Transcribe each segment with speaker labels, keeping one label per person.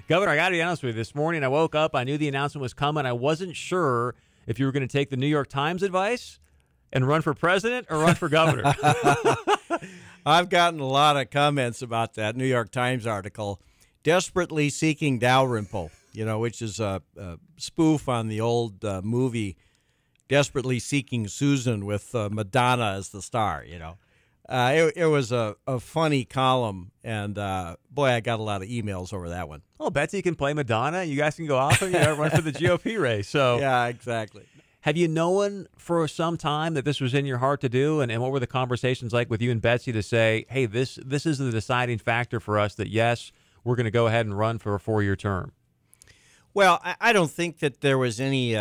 Speaker 1: Governor, I got to be honest with you. This morning I woke up, I knew the announcement was coming. I wasn't sure if you were going to take the New York Times advice and run for president or run for governor.
Speaker 2: I've gotten a lot of comments about that New York Times article, Desperately Seeking Dalrymple, which is a spoof on the old movie Desperately Seeking Susan with Madonna as the star, It was a funny column, and boy, I got a lot of emails over that one.
Speaker 1: Oh, Betsy can play Madonna. You guys can go off and run for the GOP race. So
Speaker 2: yeah, exactly.
Speaker 1: Have you known for some time that this was in your heart to do, and what were the conversations like with you and Betsy to say, hey, this is the deciding factor for us that, yes, we're going to go ahead and run for a 4-year term?
Speaker 2: Well, I don't think that there was any,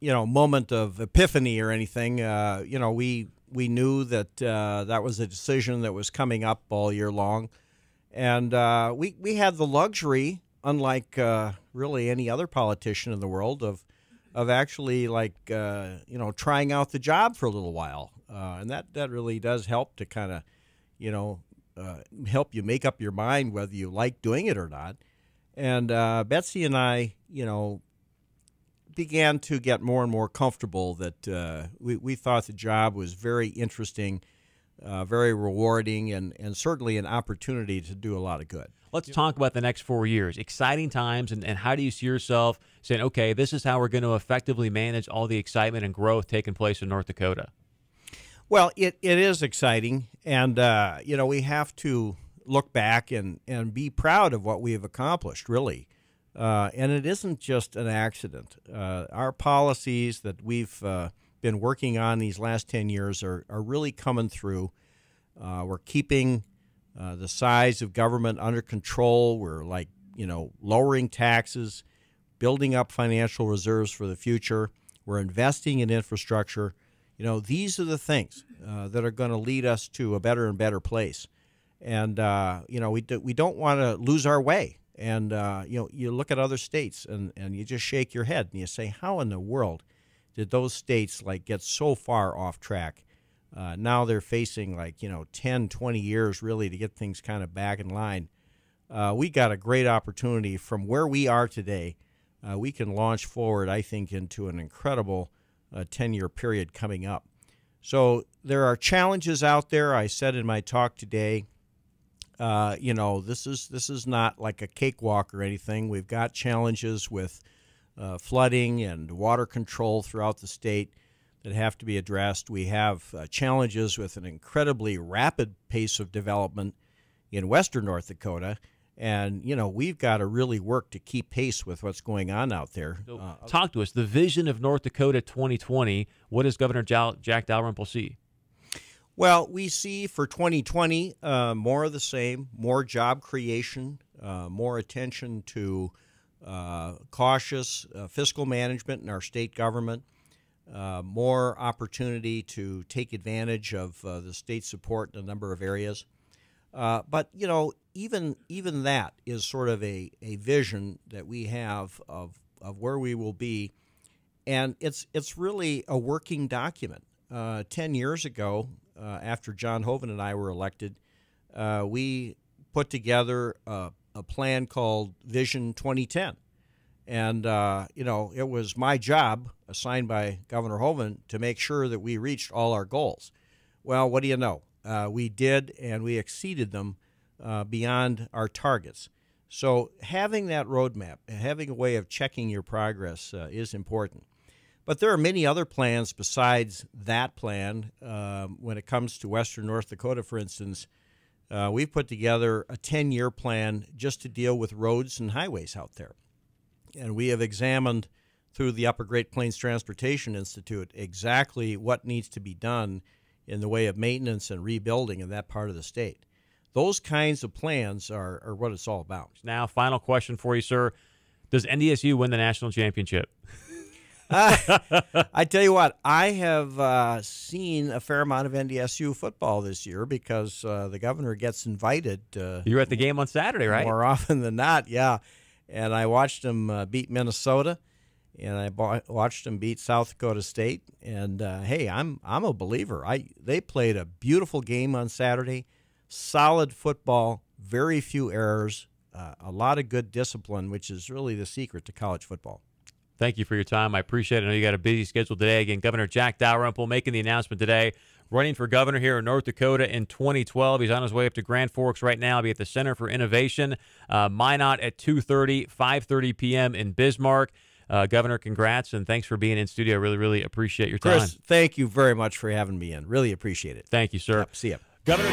Speaker 2: moment of epiphany or anything. We knew that that was a decision that was coming up all year long. And we had the luxury, unlike really any other politician in the world, of actually trying out the job for a little while. And that really does help to kind of, help you make up your mind whether you like doing it or not. And Betsy and I, began to get more and more comfortable that we thought the job was very interesting, very rewarding, and certainly an opportunity to do a lot of good.
Speaker 1: Let's talk about the next 4 years. Exciting times, and how do you see yourself saying, okay, this is how we're going to effectively manage all the excitement and growth taking place in North Dakota?
Speaker 2: Well, it is exciting, and we have to look back and be proud of what we have accomplished, really. And it isn't just an accident. Our policies that we've been working on these last 10 years are really coming through. We're keeping the size of government under control. We're lowering taxes, building up financial reserves for the future. We're investing in infrastructure. These are the things that are going to lead us to a better and better place. And, we don't want to lose our way. And, you look at other states and you just shake your head and you say, how in the world did those states get so far off track? Now they're facing 10, 20 years really to get things kind of back in line. We got a great opportunity from where we are today. We can launch forward, I think, into an incredible 10-year period coming up. So there are challenges out there. I said in my talk today, this is not like a cakewalk or anything. We've got challenges with flooding and water control throughout the state that have to be addressed. We have challenges with an incredibly rapid pace of development in western North Dakota. And, we've got to really work to keep pace with what's going on out there.
Speaker 1: So, talk to us. The vision of North Dakota 2020, what does Governor Jack Dalrymple see?
Speaker 2: Well, we see for 2020 more of the same, more job creation, more attention to cautious fiscal management in our state government, more opportunity to take advantage of the state support in a number of areas. But, even that is sort of a vision that we have of where we will be. And it's really a working document. 10 years ago, after John Hoeven and I were elected, we put together a plan called Vision 2010. And, it was my job, assigned by Governor Hoeven, to make sure that we reached all our goals. Well, what do you know? We did, and we exceeded them beyond our targets. So having that roadmap, having a way of checking your progress is important. But there are many other plans besides that plan. When it comes to western North Dakota, for instance, we've put together a 10-year plan just to deal with roads and highways out there. And we have examined through the Upper Great Plains Transportation Institute exactly what needs to be done in the way of maintenance and rebuilding in that part of the state. Those kinds of plans are what it's all about.
Speaker 1: Now, final question for you, sir. Does NDSU win the national championship?
Speaker 2: I tell you what, I have seen a fair amount of NDSU football this year because the governor gets invited.
Speaker 1: You were at the game on Saturday, right?
Speaker 2: More often than not, yeah. And I watched them beat Minnesota, and I watched them beat South Dakota State. And hey, I'm a believer. They played a beautiful game on Saturday, solid football, very few errors. a lot of good discipline, which is really the secret to college football.
Speaker 1: Thank you for your time. I appreciate it. I know you got a busy schedule today. Again, Governor Jack Dalrymple making the announcement today, running for governor here in North Dakota in 2012. He's on his way up to Grand Forks right now. He'll be at the Center for Innovation. Minot at 2:30, 5:30 p.m. in Bismarck. Governor, congrats, and thanks for being in studio. Really, really appreciate your time.
Speaker 2: Chris, thank you very much for having me in. Really appreciate it.
Speaker 1: Thank you, sir.
Speaker 2: Yep, see ya.
Speaker 1: Governor.